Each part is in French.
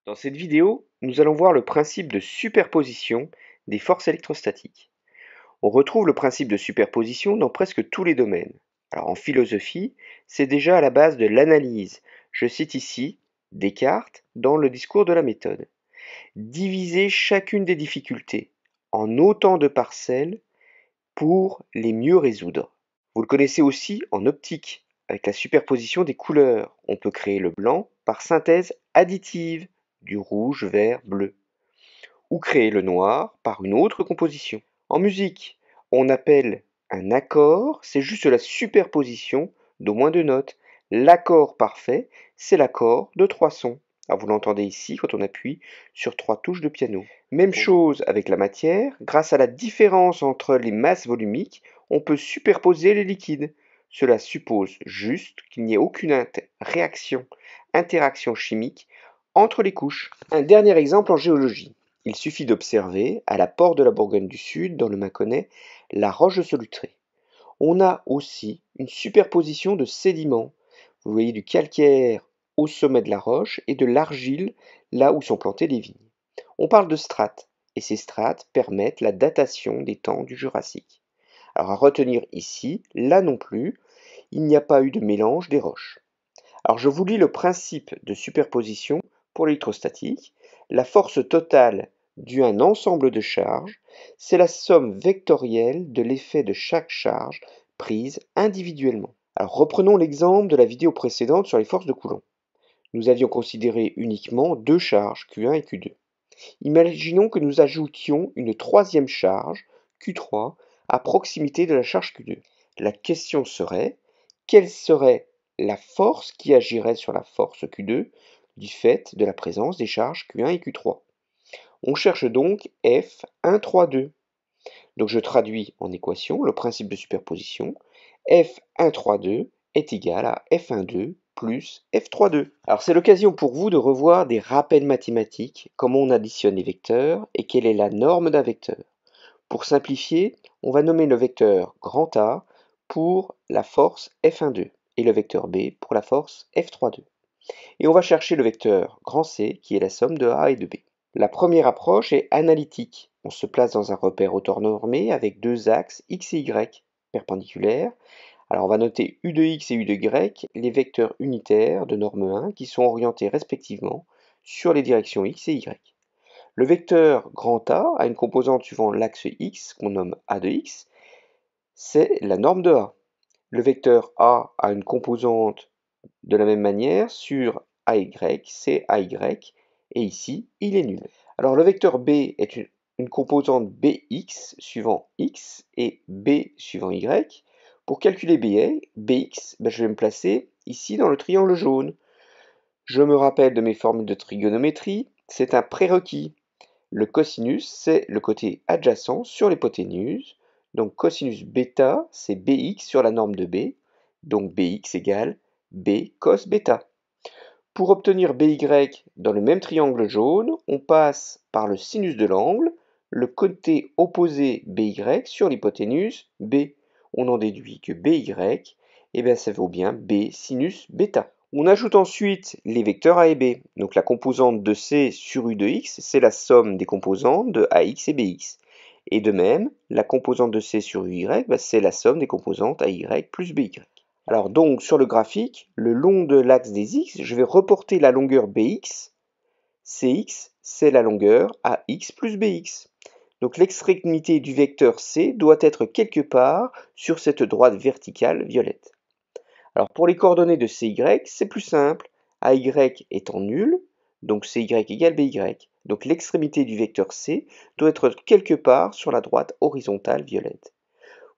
Dans cette vidéo, nous allons voir le principe de superposition des forces électrostatiques. On retrouve le principe de superposition dans presque tous les domaines. Alors en philosophie, c'est déjà à la base de l'analyse. Je cite ici Descartes dans le discours de la méthode. Diviser chacune des difficultés en autant de parcelles pour les mieux résoudre. Vous le connaissez aussi en optique, avec la superposition des couleurs. On peut créer le blanc par synthèse additive du rouge, vert, bleu, ou créer le noir par une autre composition. En musique, on appelle un accord, c'est juste la superposition d'au moins deux notes. L'accord parfait, c'est l'accord de trois sons. Alors vous l'entendez ici quand on appuie sur trois touches de piano. Même chose avec la matière, grâce à la différence entre les masses volumiques, on peut superposer les liquides. Cela suppose juste qu'il n'y ait aucune interaction chimique entre les couches. Un dernier exemple en géologie. Il suffit d'observer, à la porte de la Bourgogne du Sud, dans le Mâconnais, la roche de Solutré. On a aussi une superposition de sédiments. Vous voyez du calcaire au sommet de la roche et de l'argile là où sont plantées les vignes. On parle de strates, et ces strates permettent la datation des temps du Jurassique. Alors à retenir ici, là non plus, il n'y a pas eu de mélange des roches. Alors je vous lis le principe de superposition pour l'électrostatique. La force totale due à un ensemble de charges, c'est la somme vectorielle de l'effet de chaque charge prise individuellement. Alors reprenons l'exemple de la vidéo précédente sur les forces de Coulomb. Nous avions considéré uniquement deux charges, Q1 et Q2. Imaginons que nous ajoutions une troisième charge, Q3, à proximité de la charge Q2. La question serait, quelle serait la force qui agirait sur la force Q2 du fait de la présence des charges Q1 et Q3? On cherche donc F1,3,2. Donc je traduis en équation le principe de superposition. F1,3,2 est égal à F1,2 plus F3,2. Alors c'est l'occasion pour vous de revoir des rappels mathématiques, comment on additionne les vecteurs et quelle est la norme d'un vecteur. Pour simplifier, on va nommer le vecteur grand A pour la force F1,2 et le vecteur B pour la force F3,2. Et on va chercher le vecteur grand C qui est la somme de A et de B. La première approche est analytique. On se place dans un repère orthonormé avec deux axes x et y perpendiculaires. Alors on va noter u de x et u de y, les vecteurs unitaires de norme 1 qui sont orientés respectivement sur les directions x et y. Le vecteur grand A a une composante suivant l'axe x qu'on nomme a de x, c'est la norme de A. Le vecteur A a une composante de la même manière sur AY, c'est AY, et ici, il est nul. Alors le vecteur B est une composante BX suivant X et B suivant Y. Pour calculer BX, je vais me placer ici dans le triangle jaune. Je me rappelle de mes formules de trigonométrie, c'est un prérequis. Le cosinus, c'est le côté adjacent sur l'hypoténuse. Donc cosinus bêta, c'est BX sur la norme de B. Donc BX égale B cos bêta. Pour obtenir BY dans le même triangle jaune, on passe par le sinus de l'angle, le côté opposé BY sur l'hypoténuse B. On en déduit que BY, ça vaut bien B sinus bêta. On ajoute ensuite les vecteurs A et B. Donc la composante de C sur U de X, c'est la somme des composantes de AX et BX. Et de même, la composante de C sur UY, c'est la somme des composantes AY plus BY. Alors donc sur le graphique, le long de l'axe des X, je vais reporter la longueur BX. CX, c'est la longueur AX plus BX. Donc l'extrémité du vecteur C doit être quelque part sur cette droite verticale violette. Alors pour les coordonnées de CY, c'est plus simple. AY étant nul, donc CY égale BY. Donc l'extrémité du vecteur C doit être quelque part sur la droite horizontale violette.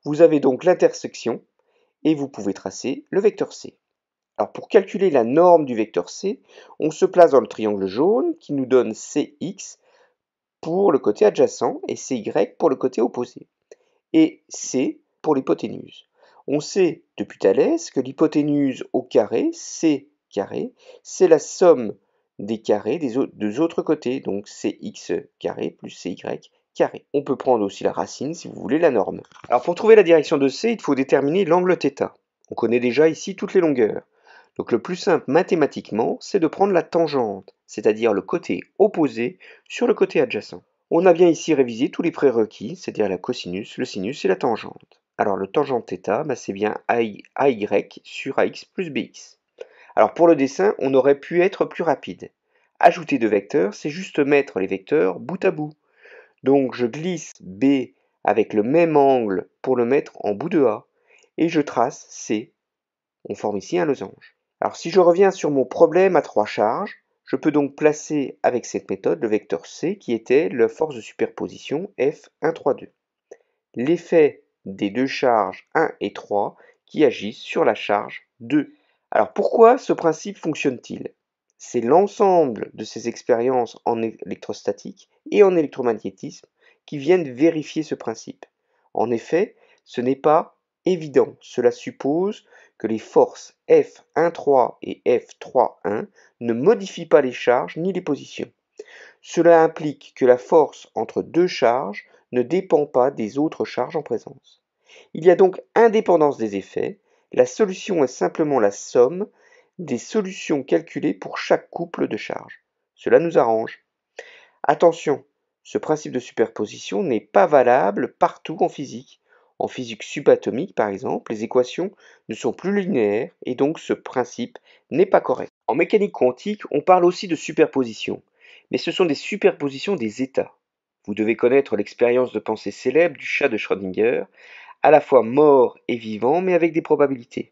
Vous avez donc l'intersection et vous pouvez tracer le vecteur C. Alors pour calculer la norme du vecteur C, on se place dans le triangle jaune qui nous donne CX pour le côté adjacent et CY pour le côté opposé. Et C pour l'hypoténuse. On sait depuis Thalès que l'hypoténuse au carré, C carré, c'est la somme des carrés des deux autres côtés, donc CX carré plus CY carré. On peut prendre aussi la racine si vous voulez la norme. Alors pour trouver la direction de C, il faut déterminer l'angle θ. On connaît déjà ici toutes les longueurs. Donc le plus simple mathématiquement, c'est de prendre la tangente, c'est-à-dire le côté opposé sur le côté adjacent. On a bien ici révisé tous les prérequis, c'est-à-dire la cosinus, le sinus et la tangente. Alors le tangente θ, c'est bien AY sur AX plus BX. Alors pour le dessin, on aurait pu être plus rapide. Ajouter deux vecteurs, c'est juste mettre les vecteurs bout à bout. Donc je glisse B avec le même angle pour le mettre en bout de A, et je trace C. On forme ici un losange. Alors si je reviens sur mon problème à trois charges, je peux donc placer avec cette méthode le vecteur C qui était la force de superposition F1, 3, 2. L'effet des deux charges 1 et 3 qui agissent sur la charge 2. Alors pourquoi ce principe fonctionne-t-il? C'est l'ensemble de ces expériences en électrostatique et en électromagnétisme qui viennent vérifier ce principe. En effet, ce n'est pas évident. Cela suppose que les forces F1,3 et F3,1 ne modifient pas les charges ni les positions. Cela implique que la force entre deux charges ne dépend pas des autres charges en présence. Il y a donc indépendance des effets. La solution est simplement la somme des solutions calculées pour chaque couple de charges. Cela nous arrange. Attention, ce principe de superposition n'est pas valable partout en physique. En physique subatomique, par exemple, les équations ne sont plus linéaires et donc ce principe n'est pas correct. En mécanique quantique, on parle aussi de superposition, mais ce sont des superpositions des états. Vous devez connaître l'expérience de pensée célèbre du chat de Schrödinger, à la fois mort et vivant, mais avec des probabilités.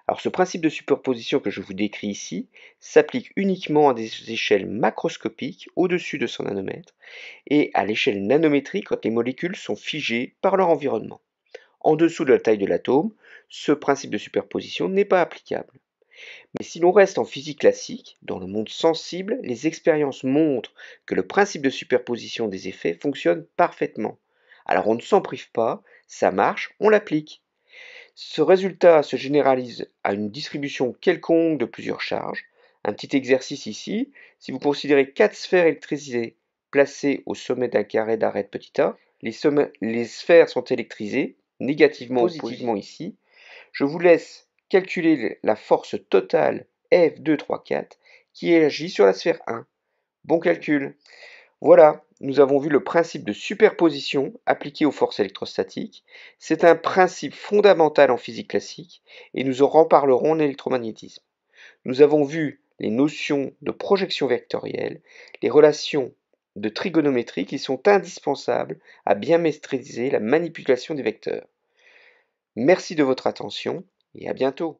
Alors ce principe de superposition que je vous décris ici s'applique uniquement à des échelles macroscopiques au-dessus de 100 nanomètres et à l'échelle nanométrique quand les molécules sont figées par leur environnement. En dessous de la taille de l'atome, ce principe de superposition n'est pas applicable. Mais si l'on reste en physique classique, dans le monde sensible, les expériences montrent que le principe de superposition des effets fonctionne parfaitement. Alors on ne s'en prive pas, ça marche, on l'applique. Ce résultat se généralise à une distribution quelconque de plusieurs charges. Un petit exercice ici, si vous considérez 4 sphères électrisées placées au sommet d'un carré d'arête petit a, les sphères sont électrisées, négativement ou positivement ici. Je vous laisse calculer la force totale F2, 3, 4 qui agit sur la sphère 1. Bon calcul. Voilà, nous avons vu le principe de superposition appliqué aux forces électrostatiques. C'est un principe fondamental en physique classique et nous en reparlerons en électromagnétisme. Nous avons vu les notions de projection vectorielle, les relations de trigonométrie qui sont indispensables à bien maîtriser la manipulation des vecteurs. Merci de votre attention et à bientôt.